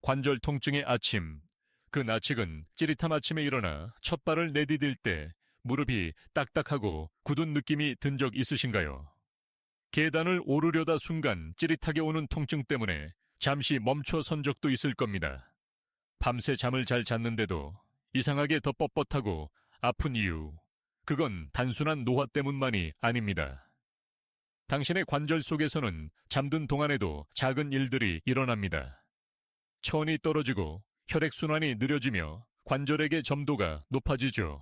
관절 통증의 아침. 그 나측은 찌릿함 아침에 일어나 첫 발을 내디딜 때 무릎이 딱딱하고 굳은 느낌이 든 적 있으신가요? 계단을 오르려다 순간 찌릿하게 오는 통증 때문에 잠시 멈춰 선 적도 있을 겁니다. 밤새 잠을 잘 잤는데도 이상하게 더 뻣뻣하고 아픈 이유, 그건 단순한 노화 때문만이 아닙니다. 당신의 관절 속에서는 잠든 동안에도 작은 일들이 일어납니다. 체온이 떨어지고 혈액순환이 느려지며 관절액의 점도가 높아지죠.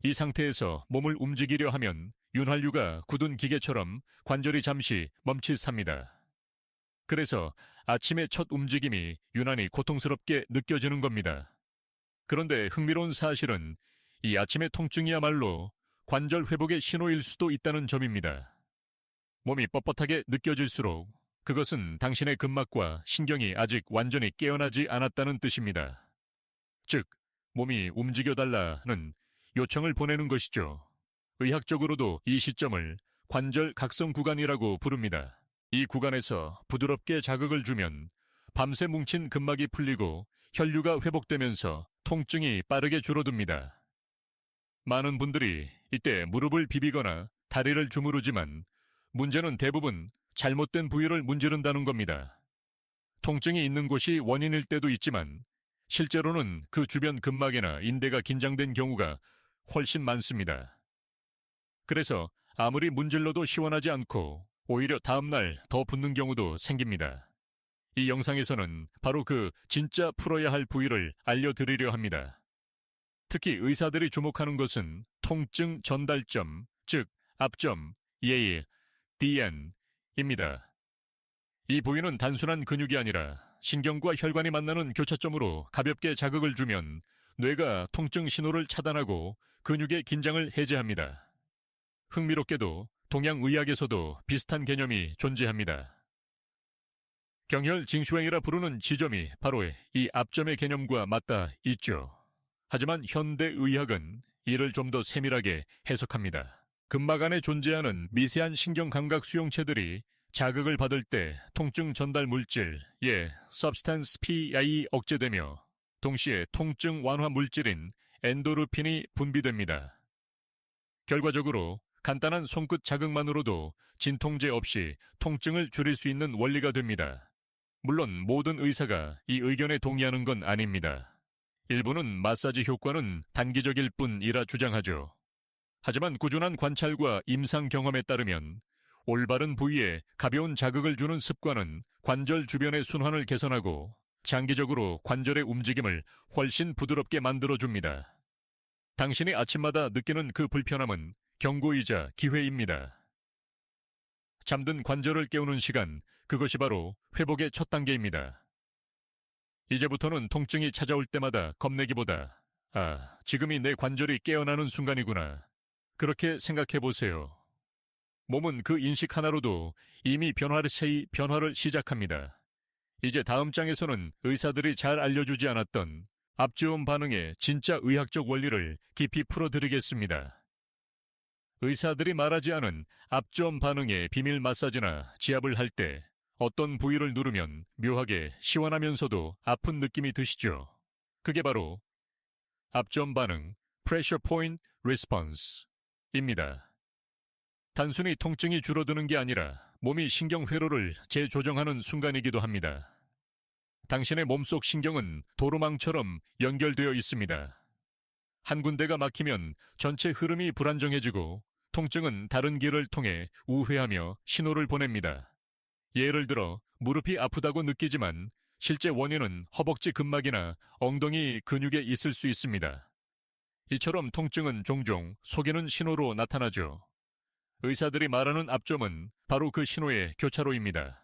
이 상태에서 몸을 움직이려 하면 윤활유가 굳은 기계처럼 관절이 잠시 멈칫합니다. 그래서 아침의 첫 움직임이 유난히 고통스럽게 느껴지는 겁니다. 그런데 흥미로운 사실은 이 아침의 통증이야말로 관절 회복의 신호일 수도 있다는 점입니다. 몸이 뻣뻣하게 느껴질수록 그것은 당신의 근막과 신경이 아직 완전히 깨어나지 않았다는 뜻입니다. 즉, 몸이 움직여달라는 요청을 보내는 것이죠. 의학적으로도 이 시점을 관절 각성 구간이라고 부릅니다. 이 구간에서 부드럽게 자극을 주면 밤새 뭉친 근막이 풀리고 혈류가 회복되면서 통증이 빠르게 줄어듭니다. 많은 분들이 이때 무릎을 비비거나 다리를 주무르지만 문제는 대부분 잘못된 부위를 문지른다는 겁니다. 통증이 있는 곳이 원인일 때도 있지만 실제로는 그 주변 근막이나 인대가 긴장된 경우가 훨씬 많습니다. 그래서 아무리 문질러도 시원하지 않고 오히려 다음날 더 붓는 경우도 생깁니다. 이 영상에서는 바로 그 진짜 풀어야 할 부위를 알려드리려 합니다. 특히 의사들이 주목하는 것은 통증 전달점, 즉 앞점, DN입니다. 이 부위는 단순한 근육이 아니라 신경과 혈관이 만나는 교차점으로 가볍게 자극을 주면 뇌가 통증 신호를 차단하고 근육의 긴장을 해제합니다. 흥미롭게도 동양의학에서도 비슷한 개념이 존재합니다. 경혈 징수행이라 부르는 지점이 바로 이 앞점의 개념과 맞닿아 있죠. 하지만 현대의학은 이를 좀 더 세밀하게 해석합니다. 근막 안에 존재하는 미세한 신경감각 수용체들이 자극을 받을 때 통증 전달 물질, substance P이 억제되며 동시에 통증 완화 물질인 엔도르핀이 분비됩니다. 결과적으로 간단한 손끝 자극만으로도 진통제 없이 통증을 줄일 수 있는 원리가 됩니다. 물론 모든 의사가 이 의견에 동의하는 건 아닙니다. 일부는 마사지 효과는 단기적일 뿐이라 주장하죠. 하지만 꾸준한 관찰과 임상 경험에 따르면 올바른 부위에 가벼운 자극을 주는 습관은 관절 주변의 순환을 개선하고 장기적으로 관절의 움직임을 훨씬 부드럽게 만들어줍니다. 당신이 아침마다 느끼는 그 불편함은 경고이자 기회입니다. 잠든 관절을 깨우는 시간, 그것이 바로 회복의 첫 단계입니다. 이제부터는 통증이 찾아올 때마다 겁내기보다 지금이 내 관절이 깨어나는 순간이구나. 그렇게 생각해 보세요. 몸은 그 인식 하나로도 이미 변화를 시작합니다. 이제 다음 장에서는 의사들이 잘 알려주지 않았던 앞지원 반응의 진짜 의학적 원리를 깊이 풀어드리겠습니다. 의사들이 말하지 않은 앞지원 반응의 비밀 마사지나 지압을 할 때 어떤 부위를 누르면 묘하게 시원하면서도 아픈 느낌이 드시죠? 그게 바로 앞지원 반응, Pressure Point Response입니다. 단순히 통증이 줄어드는 게 아니라 몸이 신경 회로를 재조정하는 순간이기도 합니다. 당신의 몸속 신경은 도로망처럼 연결되어 있습니다. 한 군데가 막히면 전체 흐름이 불안정해지고 통증은 다른 길을 통해 우회하며 신호를 보냅니다. 예를 들어 무릎이 아프다고 느끼지만 실제 원인은 허벅지 근막이나 엉덩이 근육에 있을 수 있습니다. 이처럼 통증은 종종 속이는 신호로 나타나죠. 의사들이 말하는 앞점은 바로 그 신호의 교차로입니다.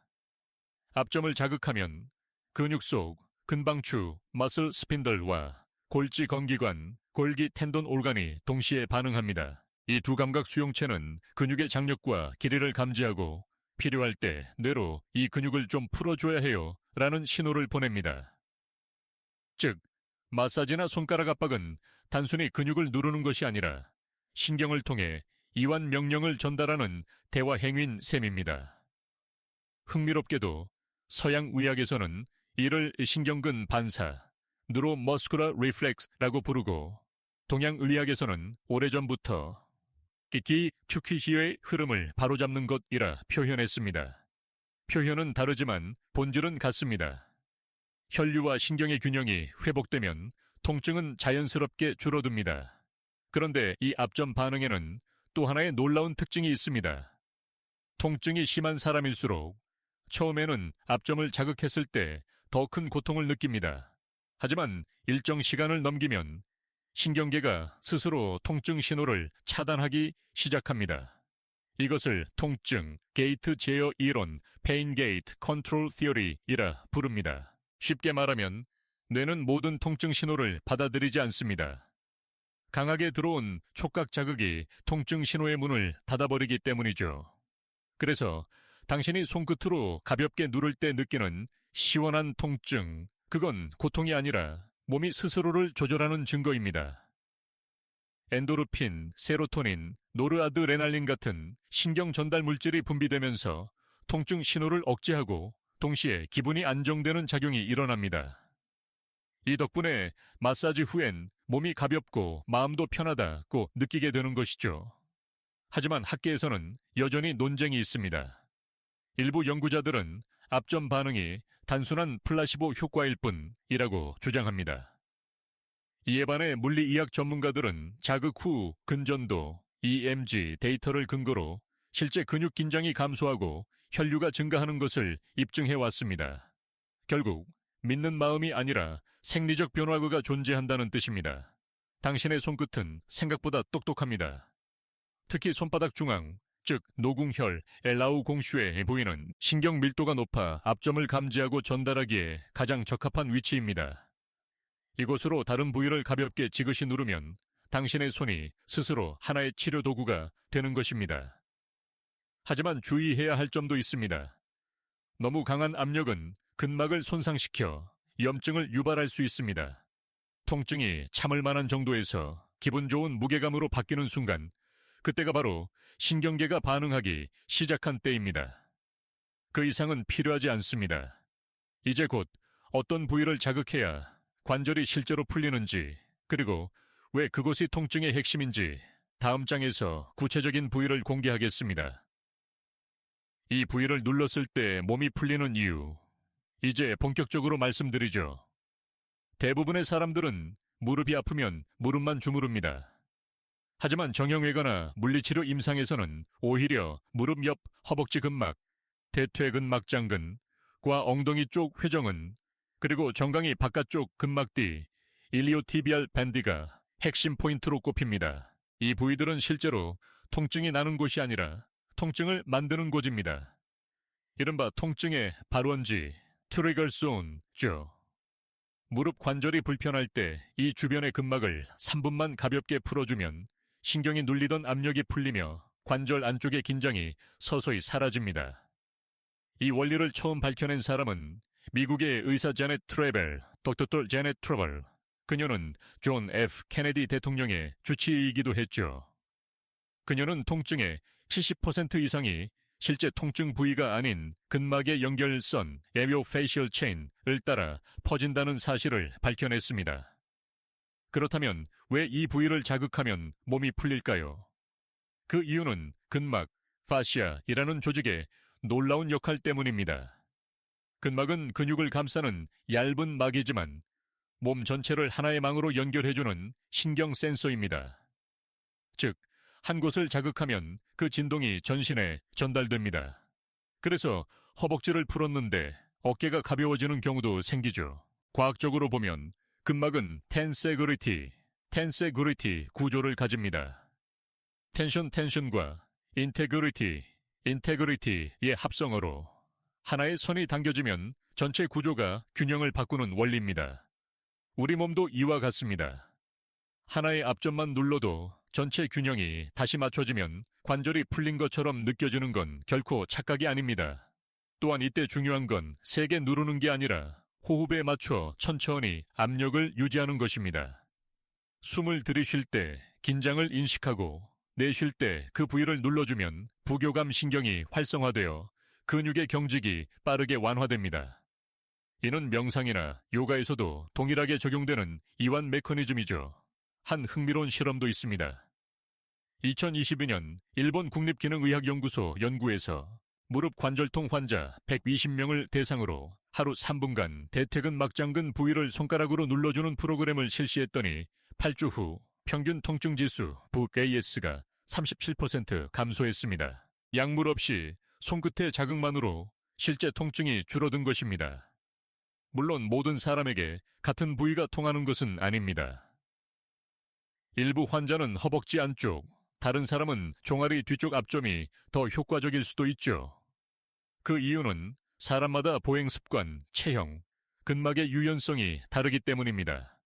앞점을 자극하면 근육 속 근방추, 머슬 스핀들과 골지 건기관, 골기 텐돈 올간이 동시에 반응합니다. 이 두 감각 수용체는 근육의 장력과 길이를 감지하고 필요할 때 뇌로 이 근육을 좀 풀어줘야 해요 라는 신호를 보냅니다. 즉, 마사지나 손가락 압박은 단순히 근육을 누르는 것이 아니라 신경을 통해 이완 명령을 전달하는 대화 행위인 셈입니다. 흥미롭게도 서양 의학에서는 이를 신경근 반사, 뉴로머스큘러 리플렉스라고 부르고 동양의학에서는 오래전부터 기티 큐키히의 흐름을 바로잡는 것이라 표현했습니다. 표현은 다르지만 본질은 같습니다. 혈류와 신경의 균형이 회복되면 통증은 자연스럽게 줄어듭니다. 그런데 이 앞전 반응에는 또 하나의 놀라운 특징이 있습니다. 통증이 심한 사람일수록 처음에는 앞점을 자극했을 때 더 큰 고통을 느낍니다. 하지만 일정 시간을 넘기면 신경계가 스스로 통증 신호를 차단하기 시작합니다. 이것을 통증 게이트 제어 이론, 페인 게이트 컨트롤 티어리이라 부릅니다. 쉽게 말하면 뇌는 모든 통증 신호를 받아들이지 않습니다. 강하게 들어온 촉각 자극이 통증 신호의 문을 닫아버리기 때문이죠. 그래서 당신이 손끝으로 가볍게 누를 때 느끼는 시원한 통증, 그건 고통이 아니라 몸이 스스로를 조절하는 증거입니다. 엔도르핀, 세로토닌, 노르아드레날린 같은 신경 전달 물질이 분비되면서 통증 신호를 억제하고 동시에 기분이 안정되는 작용이 일어납니다. 이 덕분에 마사지 후엔 몸이 가볍고 마음도 편하다고 느끼게 되는 것이죠. 하지만 학계에서는 여전히 논쟁이 있습니다. 일부 연구자들은 앞점 반응이 단순한 플라시보 효과일 뿐이라고 주장합니다. 이에 반해 물리의학 전문가들은 자극 후 근전도, EMG 데이터를 근거로 실제 근육 긴장이 감소하고 혈류가 증가하는 것을 입증해 왔습니다. 결국 믿는 마음이 아니라 생리적 변화가 존재한다는 뜻입니다. 당신의 손끝은 생각보다 똑똑합니다. 특히 손바닥 중앙, 즉 노궁혈, 엘라우 공슈의 부위는 신경 밀도가 높아 앞점을 감지하고 전달하기에 가장 적합한 위치입니다. 이곳으로 다른 부위를 가볍게 지그시 누르면 당신의 손이 스스로 하나의 치료 도구가 되는 것입니다. 하지만 주의해야 할 점도 있습니다. 너무 강한 압력은 근막을 손상시켜 염증을 유발할 수 있습니다. 통증이 참을 만한 정도에서 기분 좋은 무게감으로 바뀌는 순간 그때가 바로 신경계가 반응하기 시작한 때입니다. 그 이상은 필요하지 않습니다. 이제 곧 어떤 부위를 자극해야 관절이 실제로 풀리는지, 그리고 왜 그곳이 통증의 핵심인지 다음 장에서 구체적인 부위를 공개하겠습니다. 이 부위를 눌렀을 때 몸이 풀리는 이유, 이제 본격적으로 말씀드리죠. 대부분의 사람들은 무릎이 아프면 무릎만 주무릅니다. 하지만 정형외과나 물리치료 임상에서는 오히려 무릎 옆 허벅지 근막, 대퇴근막장근과 엉덩이 쪽 회전근, 그리고 정강이 바깥쪽 근막 뒤 일리오티비알 밴드가 핵심 포인트로 꼽힙니다. 이 부위들은 실제로 통증이 나는 곳이 아니라 통증을 만드는 곳입니다. 이른바 통증의 발원지, 트리거 존죠. 무릎 관절이 불편할 때 이 주변의 근막을 3분만 가볍게 풀어주면 신경이 눌리던 압력이 풀리며 관절 안쪽의 긴장이 서서히 사라집니다. 이 원리를 처음 밝혀낸 사람은 미국의 의사 제넷 트래벨, 닥터 제넷 트래벨, 그녀는 존 F. 케네디 대통령의 주치의이기도 했죠. 그녀는 통증의 70% 이상이 실제 통증 부위가 아닌 근막의 연결선, 에미오페이셜 체인을 따라 퍼진다는 사실을 밝혀냈습니다. 그렇다면 왜 이 부위를 자극하면 몸이 풀릴까요? 그 이유는 근막, 파시아이라는 조직의 놀라운 역할 때문입니다. 근막은 근육을 감싸는 얇은 막이지만 몸 전체를 하나의 망으로 연결해주는 신경 센서입니다. 즉, 한 곳을 자극하면 그 진동이 전신에 전달됩니다. 그래서 허벅지를 풀었는데 어깨가 가벼워지는 경우도 생기죠. 과학적으로 보면 근막은 텐세그리티 구조를 가집니다. 텐션과 인테그리티의 합성어로 하나의 선이 당겨지면 전체 구조가 균형을 바꾸는 원리입니다. 우리 몸도 이와 같습니다. 하나의 앞점만 눌러도 전체 균형이 다시 맞춰지면 관절이 풀린 것처럼 느껴지는 건 결코 착각이 아닙니다. 또한 이때 중요한 건 세게 누르는 게 아니라 호흡에 맞춰 천천히 압력을 유지하는 것입니다. 숨을 들이쉴 때 긴장을 인식하고 내쉴 때 그 부위를 눌러주면 부교감 신경이 활성화되어 근육의 경직이 빠르게 완화됩니다. 이는 명상이나 요가에서도 동일하게 적용되는 이완 메커니즘이죠. 한 흥미로운 실험도 있습니다. 2022년 일본 국립기능의학연구소 연구에서 무릎 관절통 환자 120명을 대상으로 하루 3분간 대퇴근 막장근 부위를 손가락으로 눌러주는 프로그램을 실시했더니 8주 후 평균 통증지수 VAS가 37% 감소했습니다. 약물 없이 손끝의 자극만으로 실제 통증이 줄어든 것입니다. 물론 모든 사람에게 같은 부위가 통하는 것은 아닙니다. 일부 환자는 허벅지 안쪽, 다른 사람은 종아리 뒤쪽 앞점이 더 효과적일 수도 있죠. 그 이유는 사람마다 보행 습관, 체형, 근막의 유연성이 다르기 때문입니다.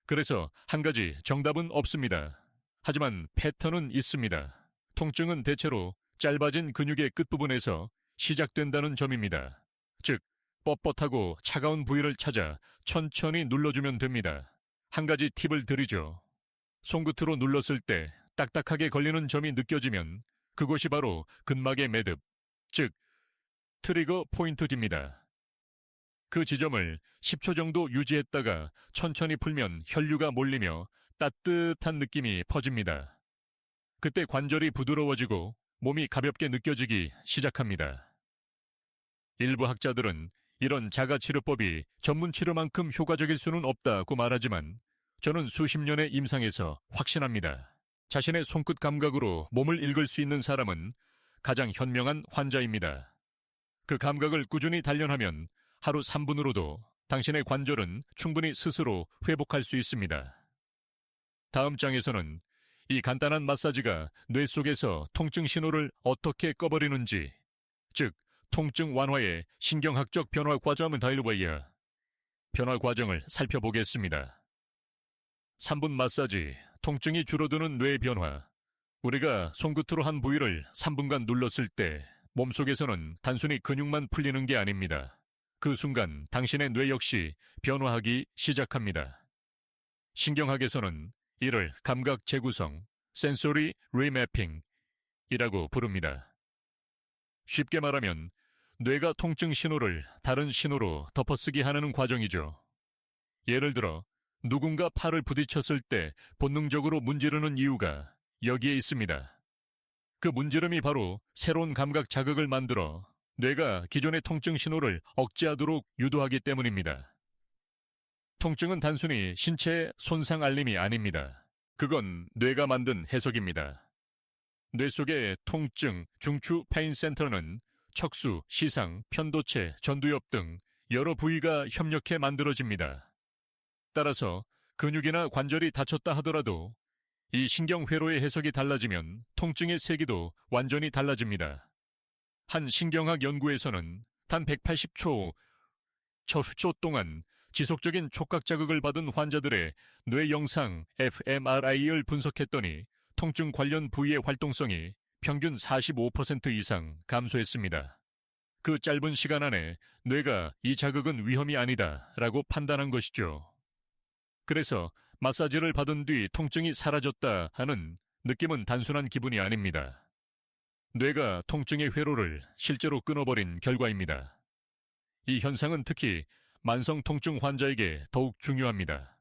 그래서 한 가지 정답은 없습니다. 하지만 패턴은 있습니다. 통증은 대체로 짧아진 근육의 끝부분에서 시작된다는 점입니다. 즉, 뻣뻣하고 차가운 부위를 찾아 천천히 눌러주면 됩니다. 한 가지 팁을 드리죠. 손끝으로 눌렀을 때 딱딱하게 걸리는 점이 느껴지면 그곳이 바로 근막의 매듭, 즉 트리거 포인트입니다. 그 지점을 10초 정도 유지했다가 천천히 풀면 혈류가 몰리며 따뜻한 느낌이 퍼집니다. 그때 관절이 부드러워지고 몸이 가볍게 느껴지기 시작합니다. 일부 학자들은 이런 자가치료법이 전문치료만큼 효과적일 수는 없다고 말하지만 저는 수십 년의 임상에서 확신합니다. 자신의 손끝 감각으로 몸을 읽을 수 있는 사람은 가장 현명한 환자입니다. 그 감각을 꾸준히 단련하면 하루 3분으로도 당신의 관절은 충분히 스스로 회복할 수 있습니다. 다음 장에서는 이 간단한 마사지가 뇌 속에서 통증 신호를 어떻게 꺼버리는지, 즉 통증 완화의 신경학적 변화 과정을 살펴보겠습니다. 3분 마사지, 통증이 줄어드는 뇌 변화. 우리가 손끝으로 한 부위를 3분간 눌렀을 때 몸속에서는 단순히 근육만 풀리는 게 아닙니다. 그 순간 당신의 뇌 역시 변화하기 시작합니다. 신경학에서는 이를 감각 재구성, sensory remapping이라고 부릅니다. 쉽게 말하면 뇌가 통증 신호를 다른 신호로 덮어쓰기 하는 과정이죠. 예를 들어 누군가 팔을 부딪혔을 때 본능적으로 문지르는 이유가 여기에 있습니다. 그 문지름이 바로 새로운 감각 자극을 만들어 뇌가 기존의 통증 신호를 억제하도록 유도하기 때문입니다. 통증은 단순히 신체의 손상 알림이 아닙니다. 그건 뇌가 만든 해석입니다. 뇌 속의 통증, 중추 페인 센터는 척수, 시상, 편도체, 전두엽 등 여러 부위가 협력해 만들어집니다. 따라서 근육이나 관절이 다쳤다 하더라도 이 신경회로의 해석이 달라지면 통증의 세기도 완전히 달라집니다. 한 신경학 연구에서는 단 180초 동안 지속적인 촉각 자극을 받은 환자들의 뇌 영상 fMRI를 분석했더니 통증 관련 부위의 활동성이 평균 45% 이상 감소했습니다. 그 짧은 시간 안에 뇌가 이 자극은 위험이 아니다라고 판단한 것이죠. 그래서 마사지를 받은 뒤 통증이 사라졌다 하는 느낌은 단순한 기분이 아닙니다. 뇌가 통증의 회로를 실제로 끊어버린 결과입니다. 이 현상은 특히 만성 통증 환자에게 더욱 중요합니다.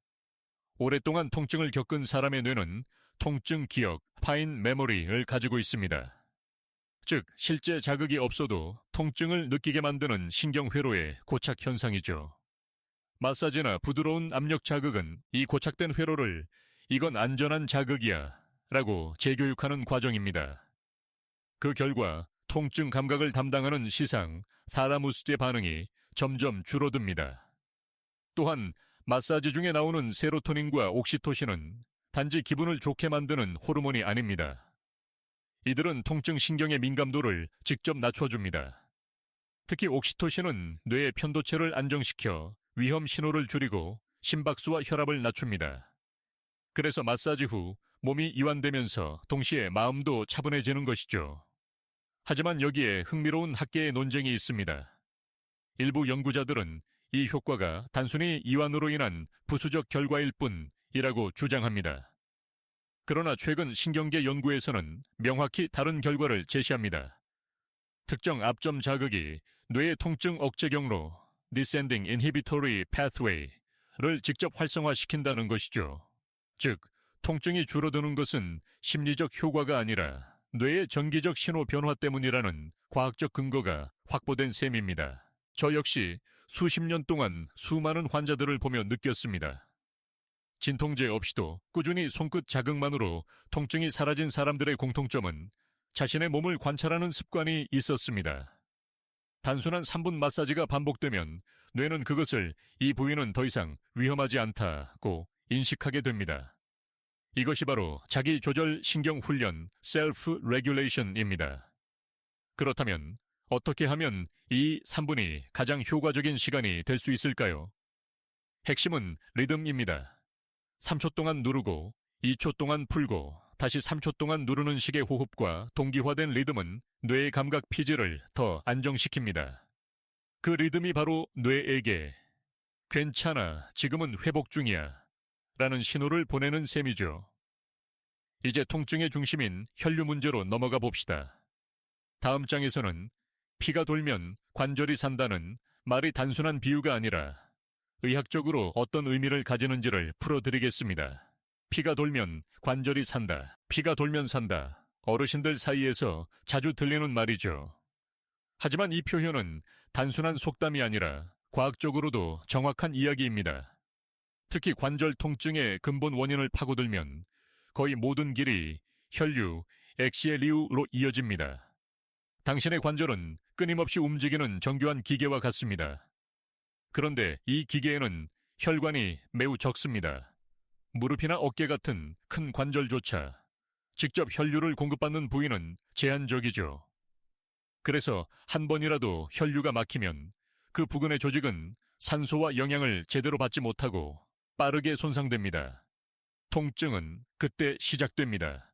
오랫동안 통증을 겪은 사람의 뇌는 통증 기억, 파인 메모리를 가지고 있습니다. 즉, 실제 자극이 없어도 통증을 느끼게 만드는 신경회로의 고착 현상이죠. 마사지나 부드러운 압력 자극은 이 고착된 회로를 이건 안전한 자극이야 라고 재교육하는 과정입니다. 그 결과 통증 감각을 담당하는 시상, 타라무스의 반응이 점점 줄어듭니다. 또한 마사지 중에 나오는 세로토닌과 옥시토신은 단지 기분을 좋게 만드는 호르몬이 아닙니다. 이들은 통증 신경의 민감도를 직접 낮춰줍니다. 특히 옥시토신은 뇌의 편도체를 안정시켜 위험 신호를 줄이고 심박수와 혈압을 낮춥니다. 그래서 마사지 후 몸이 이완되면서 동시에 마음도 차분해지는 것이죠. 하지만 여기에 흥미로운 학계의 논쟁이 있습니다. 일부 연구자들은 이 효과가 단순히 이완으로 인한 부수적 결과일 뿐이라고 주장합니다. 그러나 최근 신경계 연구에서는 명확히 다른 결과를 제시합니다. 특정 압점 자극이 뇌의 통증 억제 경로, Descending Inhibitory Pathway를 직접 활성화시킨다는 것이죠. 즉, 통증이 줄어드는 것은 심리적 효과가 아니라 뇌의 전기적 신호 변화 때문이라는 과학적 근거가 확보된 셈입니다. 저 역시 수십 년 동안 수많은 환자들을 보며 느꼈습니다. 진통제 없이도 꾸준히 손끝 자극만으로 통증이 사라진 사람들의 공통점은 자신의 몸을 관찰하는 습관이 있었습니다. 단순한 3분 마사지가 반복되면 뇌는 그것을 이 부위는 더 이상 위험하지 않다고 인식하게 됩니다. 이것이 바로 자기 조절 신경 훈련, 셀프 레귤레이션입니다. 그렇다면 어떻게 하면 이 3분이 가장 효과적인 시간이 될 수 있을까요? 핵심은 리듬입니다. 3초 동안 누르고 2초 동안 풀고 다시 3초 동안 누르는 식의 호흡과 동기화된 리듬은 뇌의 감각 피지를 더 안정시킵니다. 그 리듬이 바로 뇌에게 괜찮아, 지금은 회복 중이야 라는 신호를 보내는 셈이죠. 이제 통증의 중심인 혈류 문제로 넘어가 봅시다. 다음 장에서는 피가 돌면 관절이 산다는 말이 단순한 비유가 아니라 의학적으로 어떤 의미를 가지는지를 풀어드리겠습니다. 피가 돌면 관절이 산다. 피가 돌면 산다. 어르신들 사이에서 자주 들리는 말이죠. 하지만 이 표현은 단순한 속담이 아니라 과학적으로도 정확한 이야기입니다. 특히 관절 통증의 근본 원인을 파고들면 거의 모든 길이 혈류, 엑시엘리우로 이어집니다. 당신의 관절은 끊임없이 움직이는 정교한 기계와 같습니다. 그런데 이 기계에는 혈관이 매우 적습니다. 무릎이나 어깨 같은 큰 관절조차 직접 혈류를 공급받는 부위는 제한적이죠. 그래서 한 번이라도 혈류가 막히면 그 부근의 조직은 산소와 영양을 제대로 받지 못하고 빠르게 손상됩니다. 통증은 그때 시작됩니다.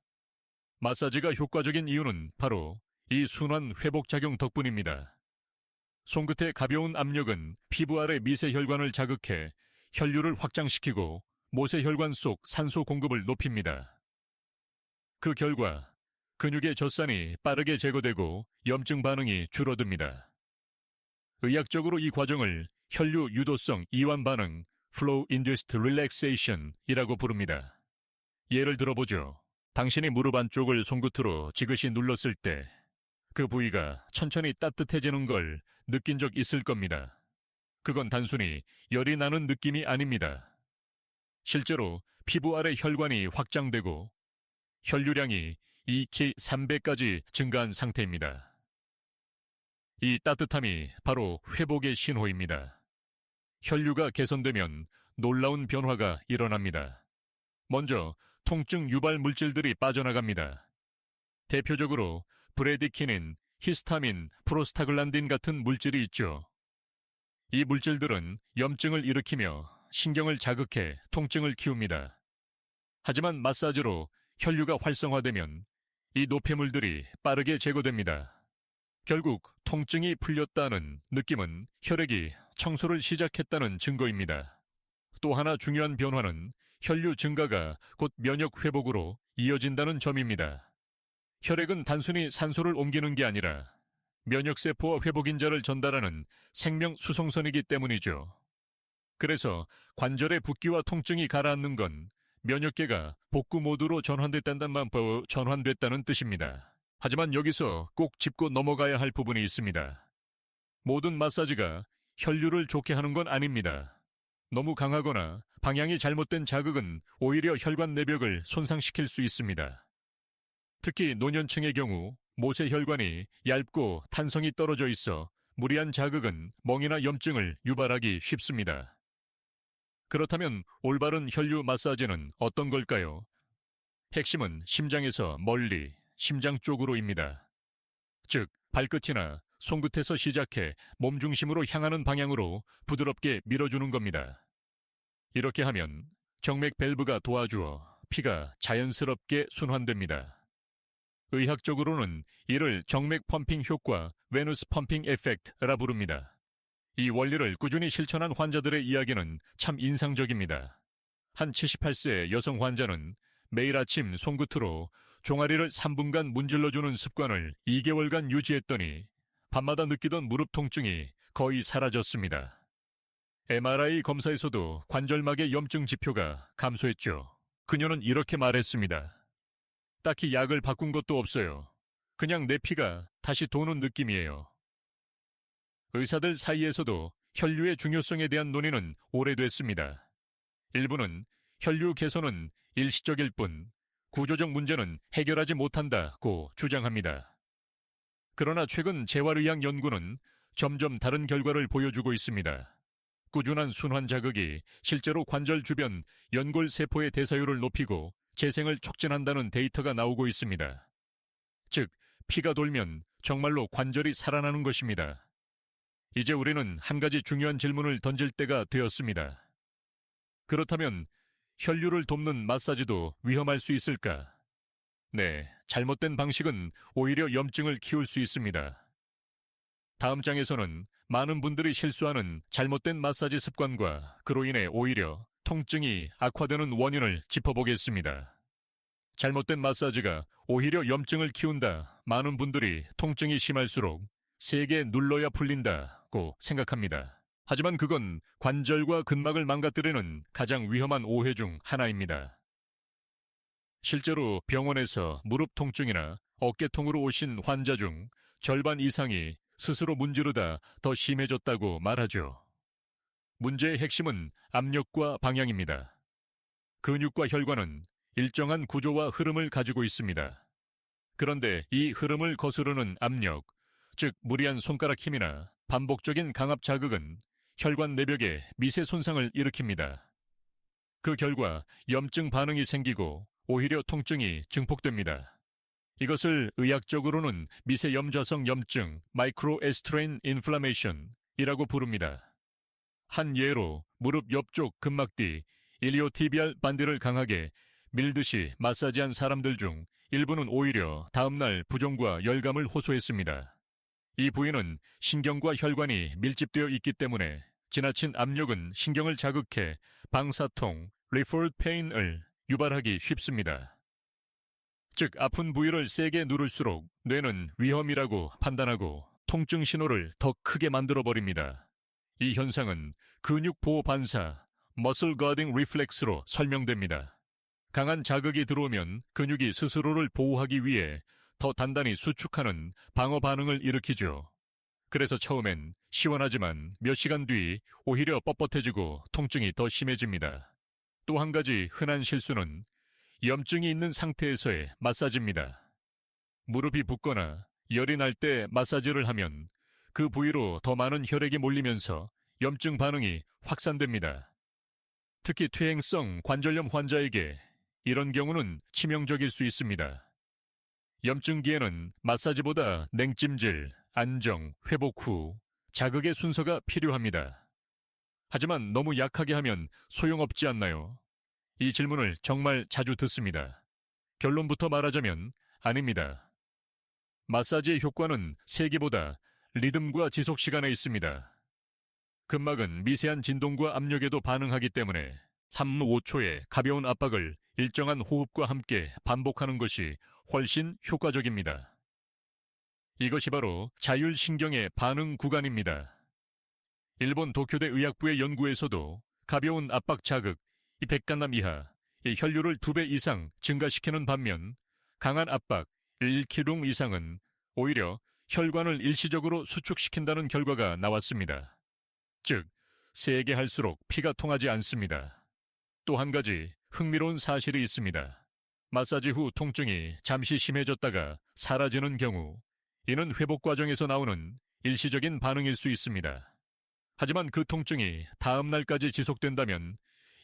마사지가 효과적인 이유는 바로 이 순환 회복작용 덕분입니다. 손끝의 가벼운 압력은 피부 아래 미세혈관을 자극해 혈류를 확장시키고 모세혈관 속 산소 공급을 높입니다. 그 결과 근육의 젖산이 빠르게 제거되고 염증 반응이 줄어듭니다. 의학적으로 이 과정을 혈류 유도성 이완 반응 Flow Induced Relaxation 이라고 부릅니다. 예를 들어보죠. 당신이 무릎 안쪽을 손끝으로 지그시 눌렀을 때 그 부위가 천천히 따뜻해지는 걸 느낀 적 있을 겁니다. 그건 단순히 열이 나는 느낌이 아닙니다. 실제로 피부 아래 혈관이 확장되고 혈류량이 2키 3배까지 증가한 상태입니다. 이 따뜻함이 바로 회복의 신호입니다. 혈류가 개선되면 놀라운 변화가 일어납니다. 먼저 통증 유발 물질들이 빠져나갑니다. 대표적으로 브레디키닌, 히스타민, 프로스타글란딘 같은 물질이 있죠. 이 물질들은 염증을 일으키며 신경을 자극해 통증을 키웁니다. 하지만 마사지로 혈류가 활성화되면 이 노폐물들이 빠르게 제거됩니다. 결국 통증이 풀렸다는 느낌은 혈액이 청소를 시작했다는 증거입니다. 또 하나 중요한 변화는 혈류 증가가 곧 면역 회복으로 이어진다는 점입니다. 혈액은 단순히 산소를 옮기는 게 아니라 면역세포와 회복인자를 전달하는 생명 수송선이기 때문이죠. 그래서 관절의 붓기와 통증이 가라앉는 건 면역계가 복구 모드로 전환됐다는 뜻입니다. 하지만 여기서 꼭 짚고 넘어가야 할 부분이 있습니다. 모든 마사지가 혈류를 좋게 하는 건 아닙니다. 너무 강하거나 방향이 잘못된 자극은 오히려 혈관 내벽을 손상시킬 수 있습니다. 특히 노년층의 경우 모세혈관이 얇고 탄성이 떨어져 있어 무리한 자극은 멍이나 염증을 유발하기 쉽습니다. 그렇다면 올바른 혈류 마사지는 어떤 걸까요? 핵심은 심장에서 멀리, 심장 쪽으로입니다. 즉, 발끝이나 손끝에서 시작해 몸 중심으로 향하는 방향으로 부드럽게 밀어주는 겁니다. 이렇게 하면 정맥 밸브가 도와주어 피가 자연스럽게 순환됩니다. 의학적으로는 이를 정맥 펌핑 효과, 베누스 펌핑 에펙트라 부릅니다. 이 원리를 꾸준히 실천한 환자들의 이야기는 참 인상적입니다. 한 78세 여성 환자는 매일 아침 손끝으로 종아리를 3분간 문질러주는 습관을 2개월간 유지했더니 밤마다 느끼던 무릎 통증이 거의 사라졌습니다. MRI 검사에서도 관절막의 염증 지표가 감소했죠. 그녀는 이렇게 말했습니다. 딱히 약을 바꾼 것도 없어요. 그냥 내 피가 다시 도는 느낌이에요. 의사들 사이에서도 혈류의 중요성에 대한 논의는 오래됐습니다. 일부는 혈류 개선은 일시적일 뿐 구조적 문제는 해결하지 못한다고 주장합니다. 그러나 최근 재활의학 연구는 점점 다른 결과를 보여주고 있습니다. 꾸준한 순환 자극이 실제로 관절 주변 연골 세포의 대사율을 높이고 재생을 촉진한다는 데이터가 나오고 있습니다. 즉, 피가 돌면 정말로 관절이 살아나는 것입니다. 이제 우리는 한 가지 중요한 질문을 던질 때가 되었습니다. 그렇다면 혈류를 돕는 마사지도 위험할 수 있을까? 네, 잘못된 방식은 오히려 염증을 키울 수 있습니다. 다음 장에서는 많은 분들이 실수하는 잘못된 마사지 습관과 그로 인해 오히려 통증이 악화되는 원인을 짚어보겠습니다. 잘못된 마사지가 오히려 염증을 키운다. 많은 분들이 통증이 심할수록 세게 눌러야 풀린다고 생각합니다. 하지만 그건 관절과 근막을 망가뜨리는 가장 위험한 오해 중 하나입니다. 실제로 병원에서 무릎 통증이나 어깨통으로 오신 환자 중 절반 이상이 스스로 문지르다 더 심해졌다고 말하죠. 문제의 핵심은 압력과 방향입니다. 근육과 혈관은 일정한 구조와 흐름을 가지고 있습니다. 그런데 이 흐름을 거스르는 압력, 즉 무리한 손가락 힘이나 반복적인 강압 자극은 혈관 내벽에 미세 손상을 일으킵니다. 그 결과 염증 반응이 생기고 오히려 통증이 증폭됩니다. 이것을 의학적으로는 미세염좌성 염증, 마이크로에스트레인 인플라메이션이라고 부릅니다. 한 예로 무릎 옆쪽 근막 뒤 일리오티비알 반디를 강하게 밀듯이 마사지한 사람들 중 일부는 오히려 다음날 부종과 열감을 호소했습니다. 이 부위는 신경과 혈관이 밀집되어 있기 때문에 지나친 압력은 신경을 자극해 방사통, referred pain을 유발하기 쉽습니다. 즉, 아픈 부위를 세게 누를수록 뇌는 위험이라고 판단하고 통증 신호를 더 크게 만들어버립니다. 이 현상은 근육 보호 반사, muscle guarding reflex로 설명됩니다. 강한 자극이 들어오면 근육이 스스로를 보호하기 위해 더 단단히 수축하는 방어 반응을 일으키죠. 그래서 처음엔 시원하지만 몇 시간 뒤 오히려 뻣뻣해지고 통증이 더 심해집니다. 또 한 가지 흔한 실수는 염증이 있는 상태에서의 마사지입니다. 무릎이 붓거나 열이 날 때 마사지를 하면 그 부위로 더 많은 혈액이 몰리면서 염증 반응이 확산됩니다. 특히 퇴행성 관절염 환자에게 이런 경우는 치명적일 수 있습니다. 염증기에는 마사지보다 냉찜질, 안정, 회복 후 자극의 순서가 필요합니다. 하지만 너무 약하게 하면 소용없지 않나요? 이 질문을 정말 자주 듣습니다. 결론부터 말하자면 아닙니다. 마사지의 효과는 세기보다 리듬과 지속 시간에 있습니다. 근막은 미세한 진동과 압력에도 반응하기 때문에 3-5초의 가벼운 압박을 일정한 호흡과 함께 반복하는 것이 훨씬 효과적입니다. 이것이 바로 자율신경의 반응 구간입니다. 일본 도쿄대 의학부의 연구에서도 가벼운 압박 자극, 이 100간남 이하, 이 혈류를 2배 이상 증가시키는 반면 강한 압박, 1kg 이상은 오히려 혈관을 일시적으로 수축시킨다는 결과가 나왔습니다. 즉, 세게 할수록 피가 통하지 않습니다. 또 한 가지 흥미로운 사실이 있습니다. 마사지 후 통증이 잠시 심해졌다가 사라지는 경우, 이는 회복 과정에서 나오는 일시적인 반응일 수 있습니다. 하지만 그 통증이 다음 날까지 지속된다면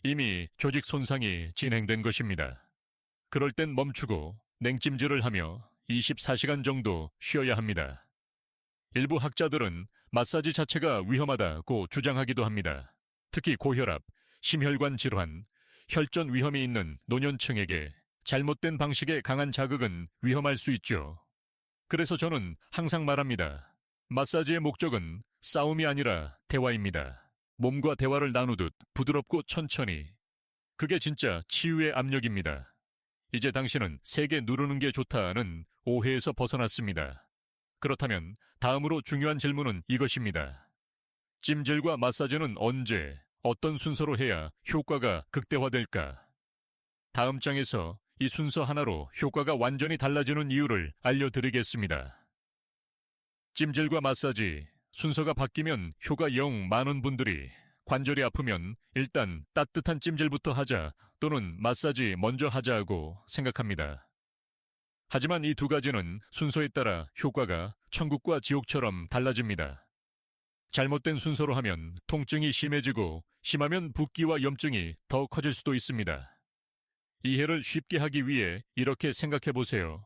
이미 조직 손상이 진행된 것입니다. 그럴 땐 멈추고 냉찜질을 하며 24시간 정도 쉬어야 합니다. 일부 학자들은 마사지 자체가 위험하다고 주장하기도 합니다. 특히 고혈압, 심혈관 질환, 혈전 위험이 있는 노년층에게 잘못된 방식의 강한 자극은 위험할 수 있죠. 그래서 저는 항상 말합니다. 마사지의 목적은 싸움이 아니라 대화입니다. 몸과 대화를 나누듯 부드럽고 천천히. 그게 진짜 치유의 압력입니다. 이제 당신은 세게 누르는 게 좋다는 오해에서 벗어났습니다. 그렇다면 다음으로 중요한 질문은 이것입니다. 찜질과 마사지는 언제, 어떤 순서로 해야 효과가 극대화될까? 다음 장에서 이 순서 하나로 효과가 완전히 달라지는 이유를 알려드리겠습니다. 찜질과 마사지, 순서가 바뀌면 효과 영 많은 분들이 관절이 아프면 일단 따뜻한 찜질부터 하자 또는 마사지 먼저 하자고 생각합니다. 하지만 이 두 가지는 순서에 따라 효과가 천국과 지옥처럼 달라집니다. 잘못된 순서로 하면 통증이 심해지고 심하면 붓기와 염증이 더 커질 수도 있습니다. 이해를 쉽게 하기 위해 이렇게 생각해 보세요.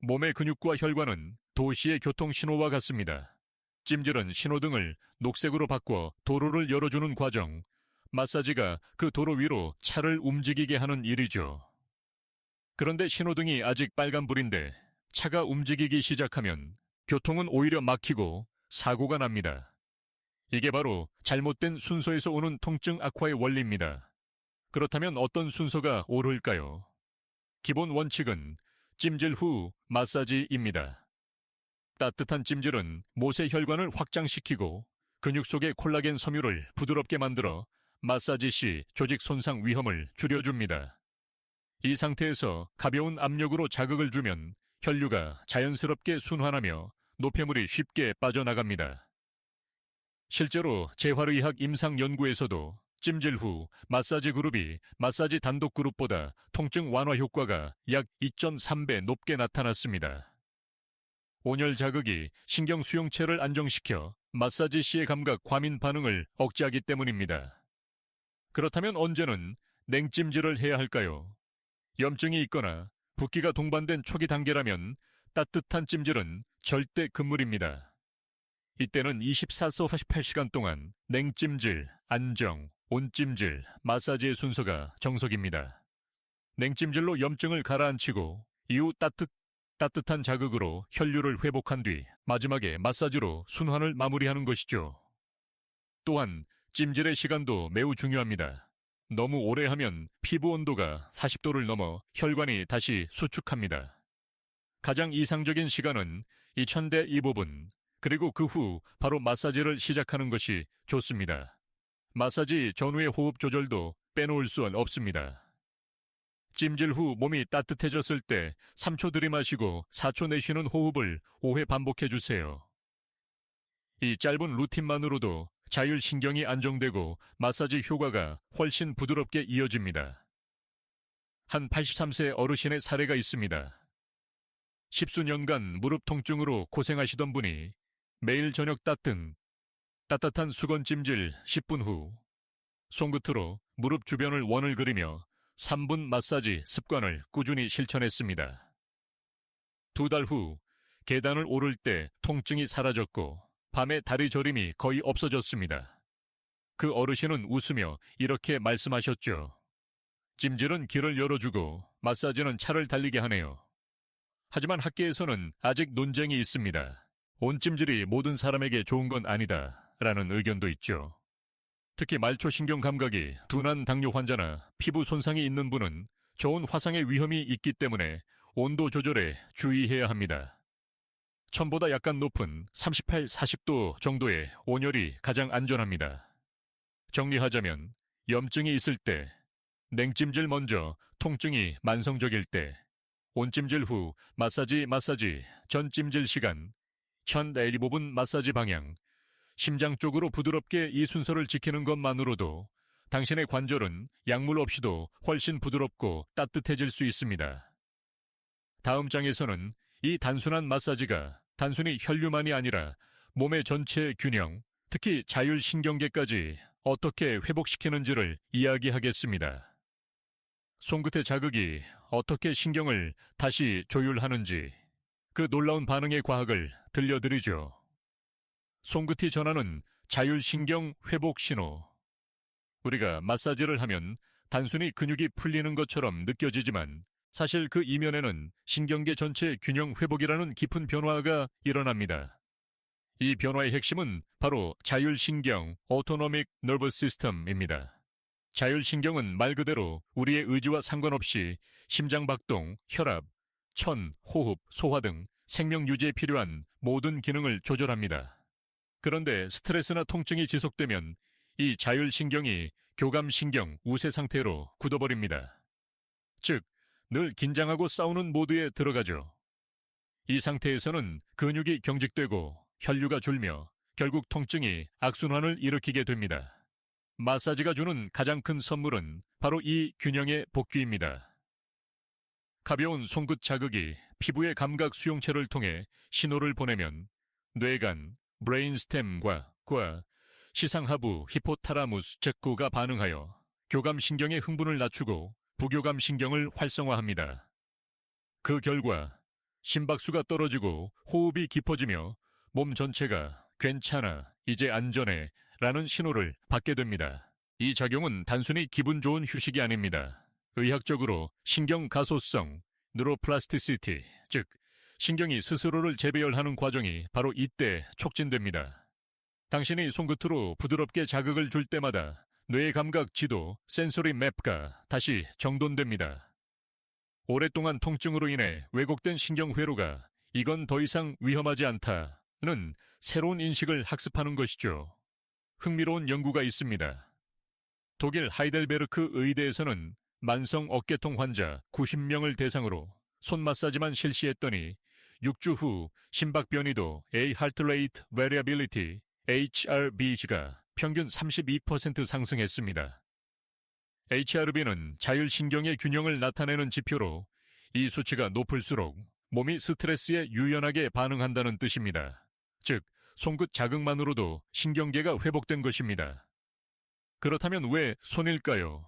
몸의 근육과 혈관은 도시의 교통신호와 같습니다. 찜질은 신호등을 녹색으로 바꿔 도로를 열어주는 과정, 마사지가 그 도로 위로 차를 움직이게 하는 일이죠. 그런데 신호등이 아직 빨간불인데 차가 움직이기 시작하면 교통은 오히려 막히고 사고가 납니다. 이게 바로 잘못된 순서에서 오는 통증 악화의 원리입니다. 그렇다면 어떤 순서가 옳을까요? 기본 원칙은 찜질 후 마사지입니다. 따뜻한 찜질은 모세 혈관을 확장시키고 근육 속의 콜라겐 섬유를 부드럽게 만들어 마사지 시 조직 손상 위험을 줄여줍니다. 이 상태에서 가벼운 압력으로 자극을 주면 혈류가 자연스럽게 순환하며 노폐물이 쉽게 빠져나갑니다. 실제로 재활의학 임상 연구에서도 찜질 후 마사지 그룹이 마사지 단독 그룹보다 통증 완화 효과가 약 2.3배 높게 나타났습니다. 온열 자극이 신경 수용체를 안정시켜 마사지 시의 감각 과민 반응을 억제하기 때문입니다. 그렇다면 언제는 냉찜질을 해야 할까요? 염증이 있거나 붓기가 동반된 초기 단계라면 따뜻한 찜질은 절대 금물입니다. 이때는 24서 48시간 동안 냉찜질, 안정, 온찜질, 마사지의 순서가 정석입니다. 냉찜질로 염증을 가라앉히고 이후 따뜻한 자극으로 혈류를 회복한 뒤 마지막에 마사지로 순환을 마무리하는 것이죠. 또한 찜질의 시간도 매우 중요합니다. 너무 오래 하면 피부 온도가 40도를 넘어 혈관이 다시 수축합니다. 가장 이상적인 시간은 2000대 2부분, 그리고 그 후 바로 마사지를 시작하는 것이 좋습니다. 마사지 전후의 호흡 조절도 빼놓을 수는 없습니다. 찜질 후 몸이 따뜻해졌을 때 3초 들이마시고 4초 내쉬는 호흡을 5회 반복해 주세요. 이 짧은 루틴만으로도 자율신경이 안정되고 마사지 효과가 훨씬 부드럽게 이어집니다. 한 83세 어르신의 사례가 있습니다. 십수년간 무릎 통증으로 고생하시던 분이 매일 저녁 따뜻한 수건 찜질 10분 후 손끝으로 무릎 주변을 원을 그리며 3분 마사지 습관을 꾸준히 실천했습니다. 2달 후 계단을 오를 때 통증이 사라졌고 밤에 다리 저림이 거의 없어졌습니다. 그 어르신은 웃으며 이렇게 말씀하셨죠. 찜질은 길을 열어주고 마사지는 차를 달리게 하네요. 하지만 학계에서는 아직 논쟁이 있습니다. 온찜질이 모든 사람에게 좋은 건 아니다 라는 의견도 있죠. 특히 말초신경 감각이 둔한 당뇨 환자나 피부 손상이 있는 분은 좋은 화상의 위험이 있기 때문에 온도 조절에 주의해야 합니다. 1000보다 약간 높은 38, 40도 정도의 온열이 가장 안전합니다. 정리하자면 염증이 있을 때, 냉찜질 먼저 통증이 만성적일 때, 온찜질 후 마사지 전찜질 시간, 현 내리부분 마사지 방향, 심장 쪽으로 부드럽게 이 순서를 지키는 것만으로도 당신의 관절은 약물 없이도 훨씬 부드럽고 따뜻해질 수 있습니다. 다음 장에서는 이 단순한 마사지가 단순히 혈류만이 아니라 몸의 전체 균형, 특히 자율신경계까지 어떻게 회복시키는지를 이야기하겠습니다. 손끝의 자극이 어떻게 신경을 다시 조율하는지 그 놀라운 반응의 과학을 들려드리죠. 손끝이 전하는 자율신경 회복 신호. 우리가 마사지를 하면 단순히 근육이 풀리는 것처럼 느껴지지만 사실 그 이면에는 신경계 전체 균형 회복이라는 깊은 변화가 일어납니다. 이 변화의 핵심은 바로 자율신경 (Autonomic Nervous System입니다. 자율신경은 말 그대로 우리의 의지와 상관없이 심장박동, 혈압, 천, 호흡, 소화 등 생명 유지에 필요한 모든 기능을 조절합니다. 그런데 스트레스나 통증이 지속되면 이 자율신경이 교감신경 우세 상태로 굳어버립니다. 즉, 늘 긴장하고 싸우는 모드에 들어가죠. 이 상태에서는 근육이 경직되고 혈류가 줄며 결국 통증이 악순환을 일으키게 됩니다. 마사지가 주는 가장 큰 선물은 바로 이 균형의 복귀입니다. 가벼운 손끝 자극이 피부의 감각 수용체를 통해 신호를 보내면 뇌간, 브레인스템과 시상하부 히포타라무스 제9가 반응하여 교감신경의 흥분을 낮추고 부교감신경을 활성화합니다. 그 결과 심박수가 떨어지고 호흡이 깊어지며 몸 전체가 괜찮아, 이제 안전해 라는 신호를 받게 됩니다. 이 작용은 단순히 기분 좋은 휴식이 아닙니다. 의학적으로 신경 가소성, 뉴로플라스티시티, 즉 신경이 스스로를 재배열하는 과정이 바로 이때 촉진됩니다. 당신이 손끝으로 부드럽게 자극을 줄 때마다 뇌의 감각 지도, 센소리 맵가 다시 정돈됩니다. 오랫동안 통증으로 인해 왜곡된 신경회로가 이건 더 이상 위험하지 않다는 새로운 인식을 학습하는 것이죠. 흥미로운 연구가 있습니다. 독일 하이델베르크 의대에서는 만성 어깨통 환자 90명을 대상으로 손 마사지만 실시했더니 6주 후 심박 변이도 A Heart Rate Variability HRB가 평균 32% 상승했습니다. HRB는 자율신경의 균형을 나타내는 지표로 이 수치가 높을수록 몸이 스트레스에 유연하게 반응한다는 뜻입니다. 즉, 손끝 자극만으로도 신경계가 회복된 것입니다. 그렇다면 왜 손일까요?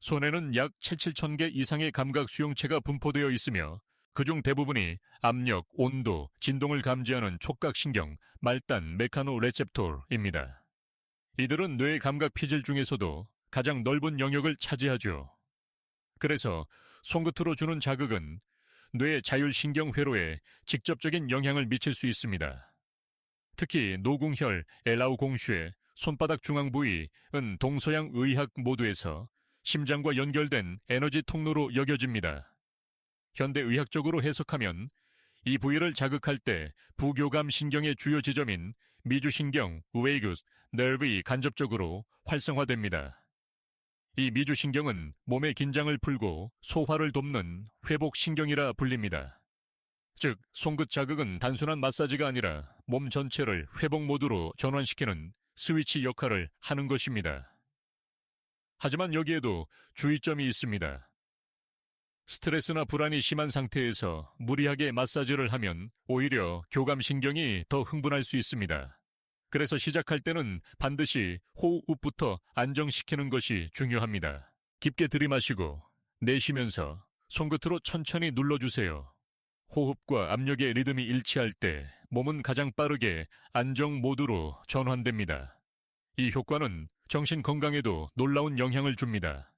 손에는 약 7,000개 이상의 감각 수용체가 분포되어 있으며 그중 대부분이 압력, 온도, 진동을 감지하는 촉각신경, 말단, 메카노레셉тор입니다. 이들은 뇌의 감각 피질 중에서도 가장 넓은 영역을 차지하죠. 그래서 손끝으로 주는 자극은 뇌 자율신경 회로에 직접적인 영향을 미칠 수 있습니다. 특히 노궁혈, 엘라우공슈의 손바닥 중앙 부위은 동서양 의학 모두에서 심장과 연결된 에너지 통로로 여겨집니다. 현대의학적으로 해석하면 이 부위를 자극할 때 부교감 신경의 주요 지점인 미주신경, 우웨이구스, nerve이 간접적으로 활성화됩니다. 이 미주신경은 몸의 긴장을 풀고 소화를 돕는 회복신경이라 불립니다. 즉, 손끝 자극은 단순한 마사지가 아니라 몸 전체를 회복 모드로 전환시키는 스위치 역할을 하는 것입니다. 하지만 여기에도 주의점이 있습니다. 스트레스나 불안이 심한 상태에서 무리하게 마사지를 하면 오히려 교감신경이 더 흥분할 수 있습니다. 그래서 시작할 때는 반드시 호흡부터 안정시키는 것이 중요합니다. 깊게 들이마시고 내쉬면서 손끝으로 천천히 눌러주세요. 호흡과 압력의 리듬이 일치할 때 몸은 가장 빠르게 안정 모드로 전환됩니다. 이 효과는 정신 건강에도 놀라운 영향을 줍니다.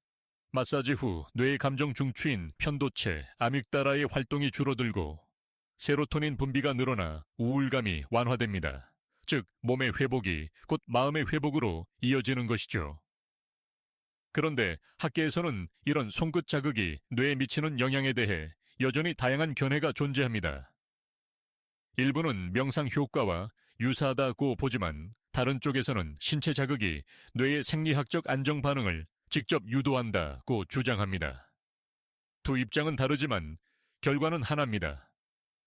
마사지 후 뇌의 감정 중추인 편도체, 아믹달라의 활동이 줄어들고 세로토닌 분비가 늘어나 우울감이 완화됩니다. 즉, 몸의 회복이 곧 마음의 회복으로 이어지는 것이죠. 그런데 학계에서는 이런 손끝 자극이 뇌에 미치는 영향에 대해 여전히 다양한 견해가 존재합니다. 일부는 명상 효과와 유사하다고 보지만 다른 쪽에서는 신체 자극이 뇌의 생리학적 안정 반응을 직접 유도한다고 주장합니다. 두 입장은 다르지만 결과는 하나입니다.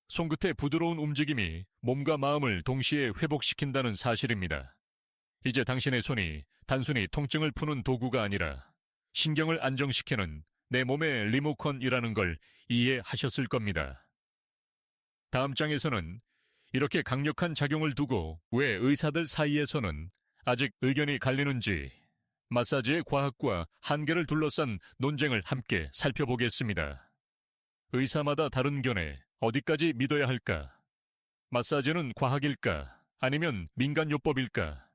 손끝의 부드러운 움직임이 몸과 마음을 동시에 회복시킨다는 사실입니다. 이제 당신의 손이 단순히 통증을 푸는 도구가 아니라 신경을 안정시키는 내 몸의 리모컨이라는 걸 이해하셨을 겁니다. 다음 장에서는 이렇게 강력한 작용을 두고 왜 의사들 사이에서는 아직 의견이 갈리는지 마사지의 과학과 한계를 둘러싼 논쟁을 함께 살펴보겠습니다. 의사마다 다른 견해, 어디까지 믿어야 할까? 마사지는 과학일까? 아니면 민간요법일까?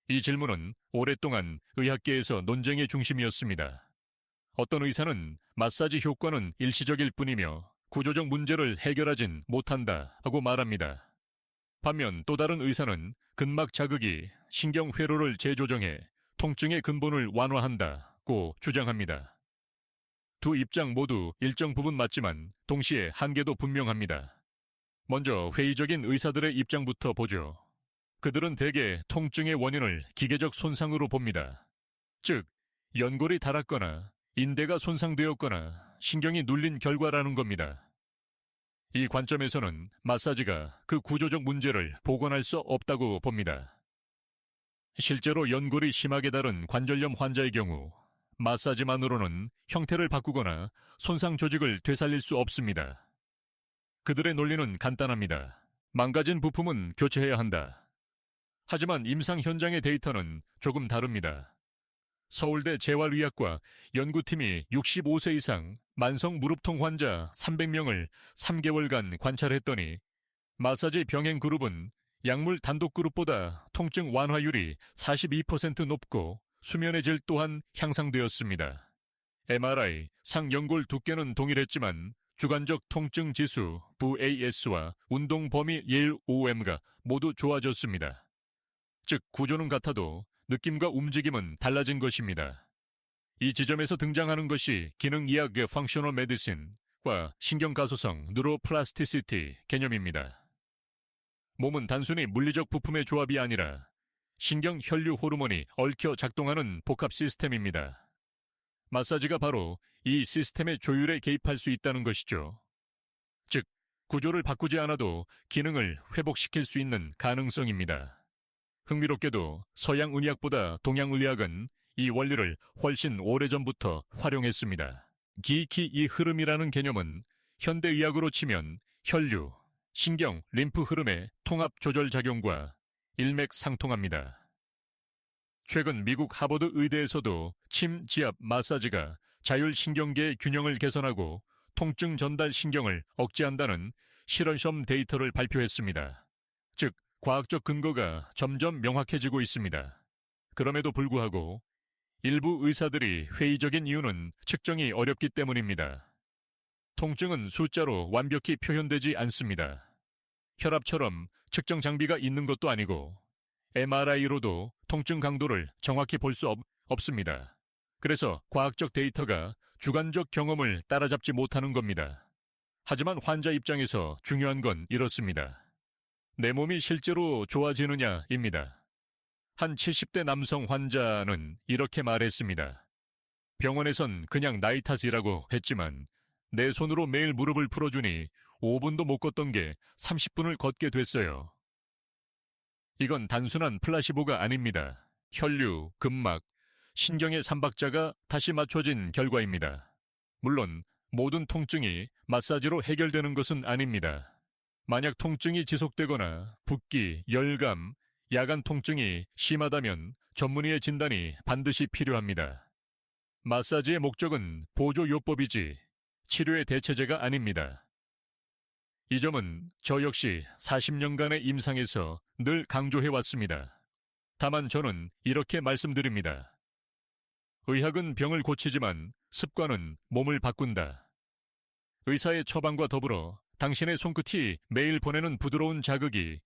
이 질문은 오랫동안 의학계에서 논쟁의 중심이었습니다. 어떤 의사는 마사지 효과는 일시적일 뿐이며 구조적 문제를 해결하진 못한다 하고 말합니다. 반면 또 다른 의사는 근막 자극이 신경 회로를 재조정해 통증의 근본을 완화한다고 주장합니다. 두 입장 모두 일정 부분 맞지만 동시에 한계도 분명합니다. 먼저 회의적인 의사들의 입장부터 보죠. 그들은 대개 통증의 원인을 기계적 손상으로 봅니다. 즉, 연골이 닳았거나 인대가 손상되었거나 신경이 눌린 결과라는 겁니다. 이 관점에서는 마사지가 그 구조적 문제를 복원할 수 없다고 봅니다. 실제로 연골이 심하게 닳은 관절염 환자의 경우 마사지만으로는 형태를 바꾸거나 손상 조직을 되살릴 수 없습니다. 그들의 논리는 간단합니다. 망가진 부품은 교체해야 한다. 하지만 임상 현장의 데이터는 조금 다릅니다. 서울대 재활의학과 연구팀이 65세 이상 만성 무릎통 환자 300명을 3개월간 관찰했더니 마사지 병행 그룹은 약물 단독 그룹보다 통증 완화율이 42% 높고 수면의 질 또한 향상되었습니다. MRI, 상연골 두께는 동일했지만 주관적 통증 지수 VAS와 운동 범위 예일-OM가 모두 좋아졌습니다. 즉 구조는 같아도 느낌과 움직임은 달라진 것입니다. 이 지점에서 등장하는 것이 기능의학의 펑셔널 메디신과 신경가소성 뉴로플라스티시티 개념입니다. 몸은 단순히 물리적 부품의 조합이 아니라 신경 혈류 호르몬이 얽혀 작동하는 복합 시스템입니다. 마사지가 바로 이 시스템의 조율에 개입할 수 있다는 것이죠. 즉, 구조를 바꾸지 않아도 기능을 회복시킬 수 있는 가능성입니다. 흥미롭게도 서양 의학보다 동양 의학은 이 원리를 훨씬 오래전부터 활용했습니다. 기키 이 흐름이라는 개념은 현대의학으로 치면 혈류, 신경, 림프 흐름의 통합 조절 작용과 일맥상통합니다. 최근 미국 하버드 의대에서도 침 지압 마사지가 자율신경계의 균형을 개선하고 통증 전달 신경을 억제한다는 실험시험 데이터를 발표했습니다. 즉, 과학적 근거가 점점 명확해지고 있습니다. 그럼에도 불구하고 일부 의사들이 회의적인 이유는 측정이 어렵기 때문입니다. 통증은 숫자로 완벽히 표현되지 않습니다. 혈압처럼 측정 장비가 있는 것도 아니고 MRI로도 통증 강도를 정확히 볼 수 없습니다. 그래서 과학적 데이터가 주관적 경험을 따라잡지 못하는 겁니다. 하지만 환자 입장에서 중요한 건 이렇습니다. 내 몸이 실제로 좋아지느냐입니다. 한 70대 남성 환자는 이렇게 말했습니다. 병원에선 그냥 나이 탓이라고 했지만 내 손으로 매일 무릎을 풀어주니 5분도 못 걷던 게 30분을 걷게 됐어요. 이건 단순한 플라시보가 아닙니다. 혈류, 근막, 신경의 삼박자가 다시 맞춰진 결과입니다. 물론 모든 통증이 마사지로 해결되는 것은 아닙니다. 만약 통증이 지속되거나 붓기, 열감, 야간 통증이 심하다면 전문의의 진단이 반드시 필요합니다. 마사지의 목적은 보조요법이지 치료의 대체제가 아닙니다. 이 점은 저 역시 40년간의 임상에서 늘 강조해왔습니다. 다만 저는 이렇게 말씀드립니다. 의학은 병을 고치지만 습관은 몸을 바꾼다. 의사의 처방과 더불어 당신의 손끝이 매일 보내는 부드러운 자극이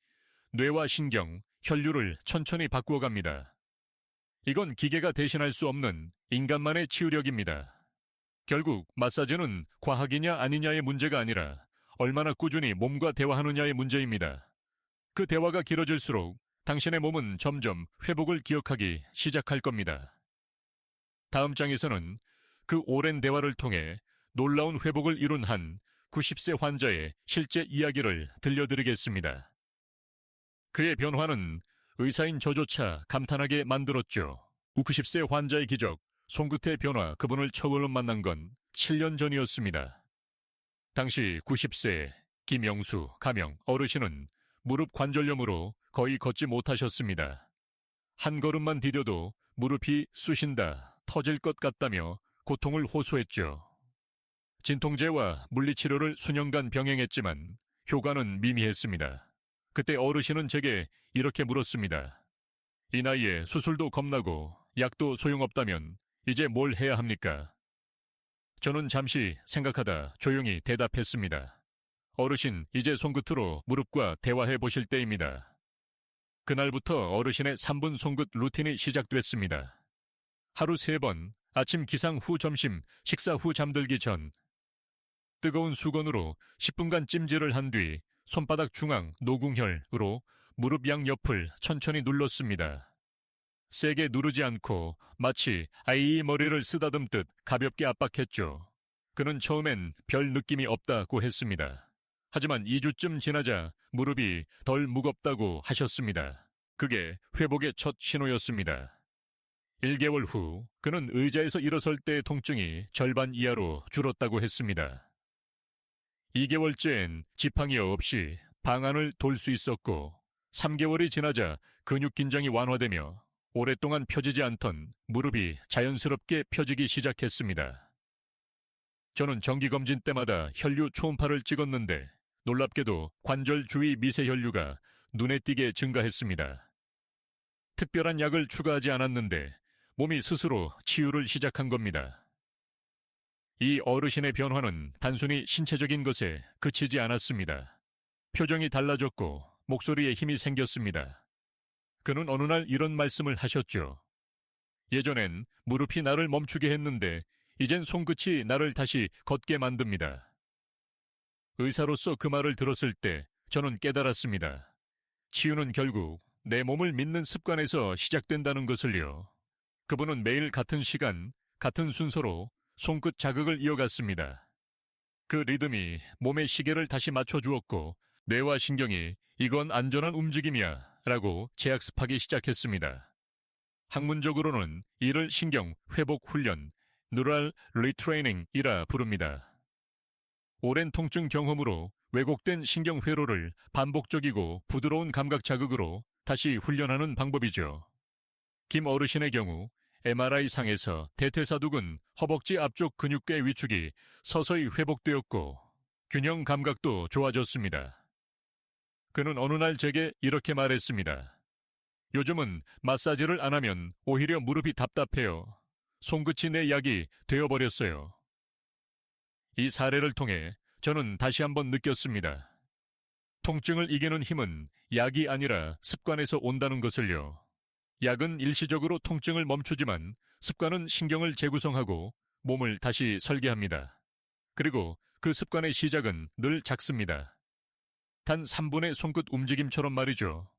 뇌와 신경, 혈류를 천천히 바꾸어 갑니다. 이건 기계가 대신할 수 없는 인간만의 치유력입니다. 결국 마사지는 과학이냐 아니냐의 문제가 아니라 얼마나 꾸준히 몸과 대화하느냐의 문제입니다. 그 대화가 길어질수록 당신의 몸은 점점 회복을 기억하기 시작할 겁니다. 다음 장에서는 그 오랜 대화를 통해 놀라운 회복을 이룬 한 90세 환자의 실제 이야기를 들려드리겠습니다. 그의 변화는 의사인 저조차 감탄하게 만들었죠. 90세 환자의 기적, 손끝의 변화, 그분을 처음 만난 건 7년 전이었습니다. 당시 90세 김영수 가명 어르신은 무릎 관절염으로 거의 걷지 못하셨습니다. 한 걸음만 디뎌도 무릎이 쑤신다, 터질 것 같다며 고통을 호소했죠. 진통제와 물리치료를 수년간 병행했지만 효과는 미미했습니다. 그때 어르신은 제게 이렇게 물었습니다. 이 나이에 수술도 겁나고 약도 소용없다면 이제 뭘 해야 합니까? 저는 잠시 생각하다 조용히 대답했습니다. 어르신, 이제 손끝으로 무릎과 대화해 보실 때입니다. 그날부터 어르신의 3분 손끝 루틴이 시작됐습니다. 하루 3번, 아침 기상 후 점심, 식사 후 잠들기 전. 뜨거운 수건으로 10분간 찜질을 한 뒤 손바닥 중앙 노궁혈으로 무릎 양옆을 천천히 눌렀습니다. 세게 누르지 않고 마치 아이의 머리를 쓰다듬듯 가볍게 압박했죠. 그는 처음엔 별 느낌이 없다고 했습니다. 하지만 2주쯤 지나자 무릎이 덜 무겁다고 하셨습니다. 그게 회복의 첫 신호였습니다. 1개월 후 그는 의자에서 일어설 때의 통증이 절반 이하로 줄었다고 했습니다. 2개월째엔 지팡이 없이 방 안을 돌 수 있었고 3개월이 지나자 근육 긴장이 완화되며 오랫동안 펴지지 않던 무릎이 자연스럽게 펴지기 시작했습니다. 저는 정기검진 때마다 혈류 초음파를 찍었는데 놀랍게도 관절 주위 미세혈류가 눈에 띄게 증가했습니다. 특별한 약을 추가하지 않았는데 몸이 스스로 치유를 시작한 겁니다. 이 어르신의 변화는 단순히 신체적인 것에 그치지 않았습니다. 표정이 달라졌고 목소리에 힘이 생겼습니다. 그는 어느 날 이런 말씀을 하셨죠. 예전엔 무릎이 나를 멈추게 했는데 이젠 손끝이 나를 다시 걷게 만듭니다. 의사로서 그 말을 들었을 때 저는 깨달았습니다. 치유는 결국 내 몸을 믿는 습관에서 시작된다는 것을요. 그분은 매일 같은 시간, 같은 순서로 손끝 자극을 이어갔습니다. 그 리듬이 몸의 시계를 다시 맞춰주었고 뇌와 신경이 이건 안전한 움직임이야 라고 재학습하기 시작했습니다. 학문적으로는 이를 신경 회복 훈련, 뉴럴 리트레이닝이라 부릅니다. 오랜 통증 경험으로 왜곡된 신경 회로를 반복적이고 부드러운 감각 자극으로 다시 훈련하는 방법이죠. 김 어르신의 경우 MRI상에서 대퇴사두근 허벅지 앞쪽 근육계 위축이 서서히 회복되었고 균형 감각도 좋아졌습니다. 그는 어느 날 제게 이렇게 말했습니다. 요즘은 마사지를 안 하면 오히려 무릎이 답답해요. 손끝이 내 약이 되어버렸어요. 이 사례를 통해 저는 다시 한번 느꼈습니다. 통증을 이기는 힘은 약이 아니라 습관에서 온다는 것을요. 약은 일시적으로 통증을 멈추지만 습관은 신경을 재구성하고 몸을 다시 설계합니다. 그리고 그 습관의 시작은 늘 작습니다. 단 3분의 손끝 움직임처럼 말이죠.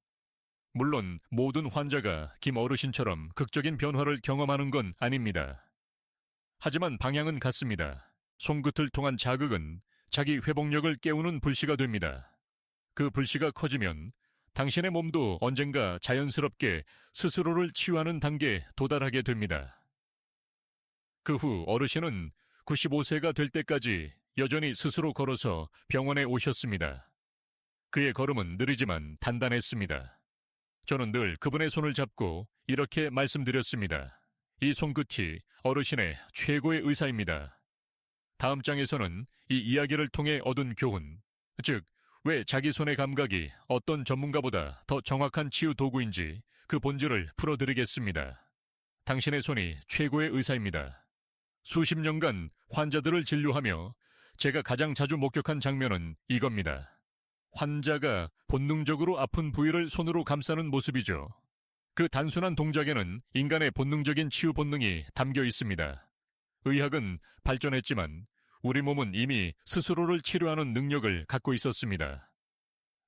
물론 모든 환자가 김 어르신처럼 극적인 변화를 경험하는 건 아닙니다. 하지만 방향은 같습니다. 손끝을 통한 자극은 자기 회복력을 깨우는 불씨가 됩니다. 그 불씨가 커지면 당신의 몸도 언젠가 자연스럽게 스스로를 치유하는 단계에 도달하게 됩니다. 그 후 어르신은 95세가 될 때까지 여전히 스스로 걸어서 병원에 오셨습니다. 그의 걸음은 느리지만 단단했습니다. 저는 늘 그분의 손을 잡고 이렇게 말씀드렸습니다. 이 손끝이 어르신의 최고의 의사입니다. 다음 장에서는 이 이야기를 통해 얻은 교훈, 즉 왜 자기 손의 감각이 어떤 전문가보다 더 정확한 치유 도구인지 그 본질을 풀어드리겠습니다. 당신의 손이 최고의 의사입니다. 수십 년간 환자들을 진료하며 제가 가장 자주 목격한 장면은 이겁니다. 환자가 본능적으로 아픈 부위를 손으로 감싸는 모습이죠. 그 단순한 동작에는 인간의 본능적인 치유 본능이 담겨 있습니다. 의학은 발전했지만 우리 몸은 이미 스스로를 치료하는 능력을 갖고 있었습니다.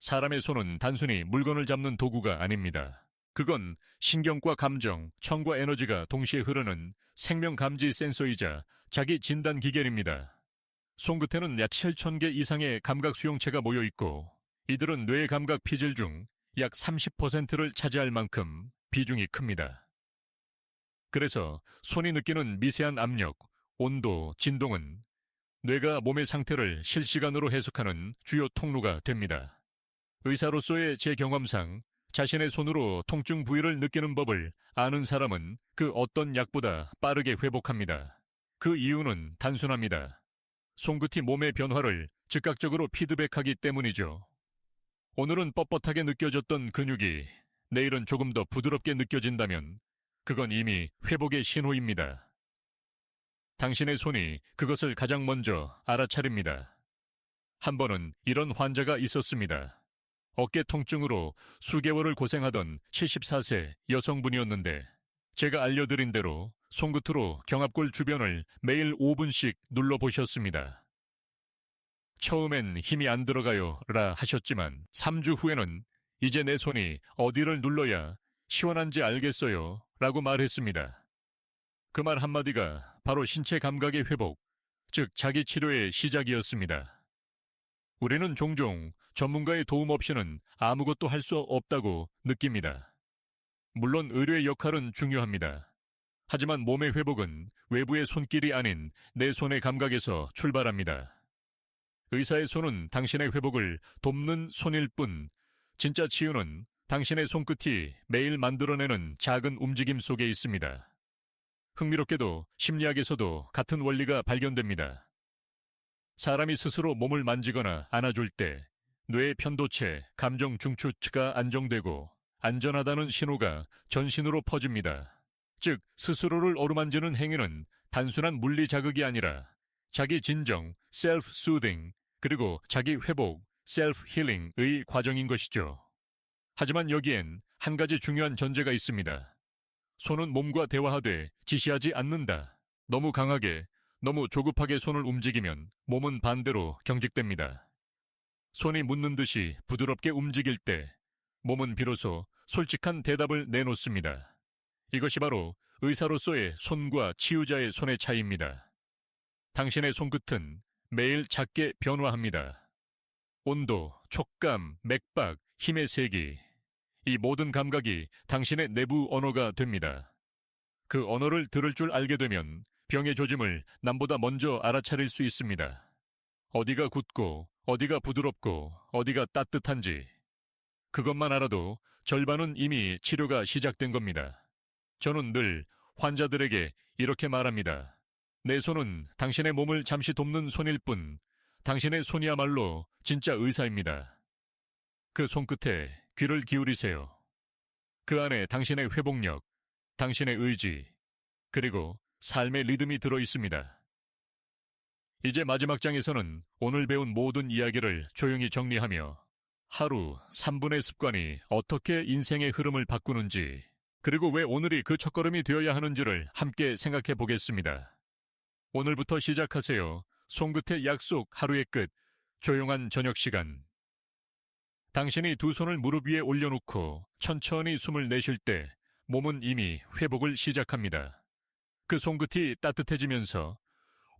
사람의 손은 단순히 물건을 잡는 도구가 아닙니다. 그건 신경과 감정, 청과 에너지가 동시에 흐르는 생명감지 센서이자 자기 진단 기계입니다. 손끝에는 약 7,000개 이상의 감각 수용체가 모여 있고 이들은 뇌 감각 피질 중 약 30%를 차지할 만큼 비중이 큽니다. 그래서 손이 느끼는 미세한 압력, 온도, 진동은 뇌가 몸의 상태를 실시간으로 해석하는 주요 통로가 됩니다. 의사로서의 제 경험상 자신의 손으로 통증 부위를 느끼는 법을 아는 사람은 그 어떤 약보다 빠르게 회복합니다. 그 이유는 단순합니다. 손끝이 몸의 변화를 즉각적으로 피드백하기 때문이죠. 오늘은 뻣뻣하게 느껴졌던 근육이 내일은 조금 더 부드럽게 느껴진다면 그건 이미 회복의 신호입니다. 당신의 손이 그것을 가장 먼저 알아차립니다. 한 번은 이런 환자가 있었습니다. 어깨 통증으로 수개월을 고생하던 74세 여성분이었는데 제가 알려드린 대로 손끝으로 경합골 주변을 매일 5분씩 눌러보셨습니다. 처음엔 힘이 안 들어가요 라 하셨지만 3주 후에는 이제 내 손이 어디를 눌러야 시원한지 알겠어요. 라고 말했습니다. 그 말 한마디가 바로 신체 감각의 회복, 즉 자기 치료의 시작이었습니다. 우리는 종종 전문가의 도움 없이는 아무것도 할 수 없다고 느낍니다. 물론 의료의 역할은 중요합니다. 하지만 몸의 회복은 외부의 손길이 아닌 내 손의 감각에서 출발합니다. 의사의 손은 당신의 회복을 돕는 손일 뿐, 진짜 치유는 당신의 손끝이 매일 만들어내는 작은 움직임 속에 있습니다. 흥미롭게도 심리학에서도 같은 원리가 발견됩니다. 사람이 스스로 몸을 만지거나 안아줄 때 뇌의 편도체, 감정 중추가 안정되고 안전하다는 신호가 전신으로 퍼집니다. 즉, 스스로를 어루만지는 행위는 단순한 물리 자극이 아니라 자기 진정, self-soothing, 그리고 자기 회복, self-healing의 과정인 것이죠. 하지만 여기엔 한 가지 중요한 전제가 있습니다. 손은 몸과 대화하되 지시하지 않는다. 너무 강하게, 너무 조급하게 손을 움직이면 몸은 반대로 경직됩니다. 손이 묻는 듯이 부드럽게 움직일 때 몸은 비로소 솔직한 대답을 내놓습니다. 이것이 바로 의사로서의 손과 치유자의 손의 차이입니다. 당신의 손끝은 매일 작게 변화합니다. 온도, 촉감, 맥박, 힘의 세기, 이 모든 감각이 당신의 내부 언어가 됩니다. 그 언어를 들을 줄 알게 되면 병의 조짐을 남보다 먼저 알아차릴 수 있습니다. 어디가 굳고, 어디가 부드럽고, 어디가 따뜻한지. 그것만 알아도 절반은 이미 치료가 시작된 겁니다. 저는 늘 환자들에게 이렇게 말합니다. 내 손은 당신의 몸을 잠시 돕는 손일 뿐, 당신의 손이야말로 진짜 의사입니다. 그 손끝에 귀를 기울이세요. 그 안에 당신의 회복력, 당신의 의지, 그리고 삶의 리듬이 들어 있습니다. 이제 마지막 장에서는 오늘 배운 모든 이야기를 조용히 정리하며 하루 3분의 습관이 어떻게 인생의 흐름을 바꾸는지, 그리고 왜 오늘이 그 첫걸음이 되어야 하는지를 함께 생각해 보겠습니다. 오늘부터 시작하세요. 손끝의 약속 하루의 끝, 조용한 저녁 시간. 당신이 두 손을 무릎 위에 올려놓고 천천히 숨을 내쉴 때 몸은 이미 회복을 시작합니다. 그 손끝이 따뜻해지면서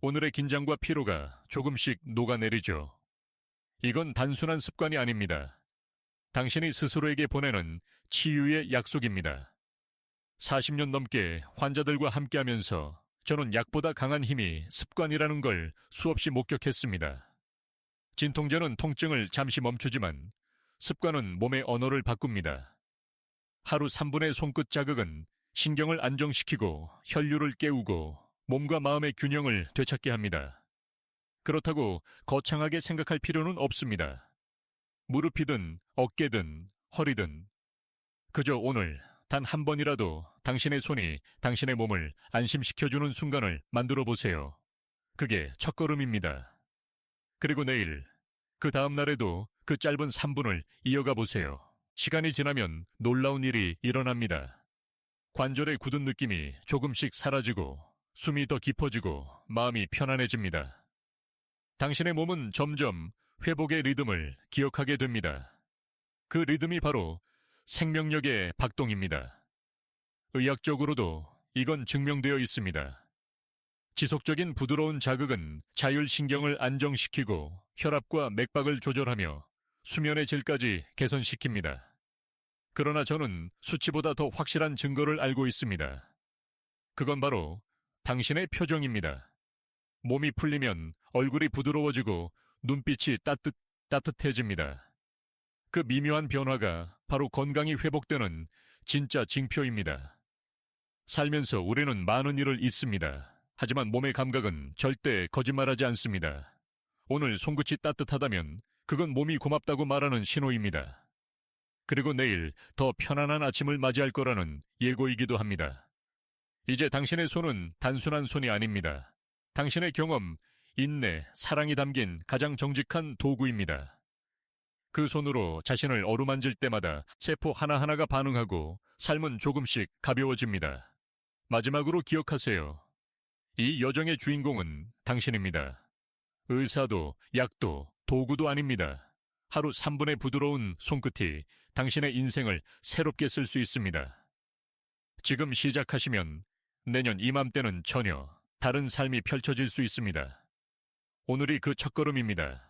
오늘의 긴장과 피로가 조금씩 녹아내리죠. 이건 단순한 습관이 아닙니다. 당신이 스스로에게 보내는 치유의 약속입니다. 40년 넘게 환자들과 함께하면서 저는 약보다 강한 힘이 습관이라는 걸 수없이 목격했습니다. 진통제는 통증을 잠시 멈추지만 습관은 몸의 언어를 바꿉니다. 하루 3분의 손끝 자극은 신경을 안정시키고 혈류를 깨우고 몸과 마음의 균형을 되찾게 합니다. 그렇다고 거창하게 생각할 필요는 없습니다. 무릎이든 어깨든 허리든 그저 오늘 단 한 번이라도 당신의 손이 당신의 몸을 안심시켜주는 순간을 만들어 보세요. 그게 첫걸음입니다. 그리고 내일, 그 다음 날에도 그 짧은 3분을 이어가 보세요. 시간이 지나면 놀라운 일이 일어납니다. 관절의 굳은 느낌이 조금씩 사라지고 숨이 더 깊어지고 마음이 편안해집니다. 당신의 몸은 점점 회복의 리듬을 기억하게 됩니다. 그 리듬이 바로 생명력의 박동입니다. 의학적으로도 이건 증명되어 있습니다. 지속적인 부드러운 자극은 자율신경을 안정시키고 혈압과 맥박을 조절하며 수면의 질까지 개선시킵니다. 그러나 저는 수치보다 더 확실한 증거를 알고 있습니다. 그건 바로 당신의 표정입니다. 몸이 풀리면 얼굴이 부드러워지고 눈빛이 따뜻해집니다. 그 미묘한 변화가 바로 건강이 회복되는 진짜 징표입니다. 살면서 우리는 많은 일을 잊습니다. 하지만 몸의 감각은 절대 거짓말하지 않습니다. 오늘 손끝이 따뜻하다면 그건 몸이 고맙다고 말하는 신호입니다. 그리고 내일 더 편안한 아침을 맞이할 거라는 예고이기도 합니다. 이제 당신의 손은 단순한 손이 아닙니다. 당신의 경험, 인내, 사랑이 담긴 가장 정직한 도구입니다. 그 손으로 자신을 어루만질 때마다 세포 하나하나가 반응하고 삶은 조금씩 가벼워집니다. 마지막으로 기억하세요. 이 여정의 주인공은 당신입니다. 의사도 약도 도구도 아닙니다. 하루 3분의 부드러운 손끝이 당신의 인생을 새롭게 쓸 수 있습니다. 지금 시작하시면 내년 이맘때는 전혀 다른 삶이 펼쳐질 수 있습니다. 오늘이 그 첫걸음입니다.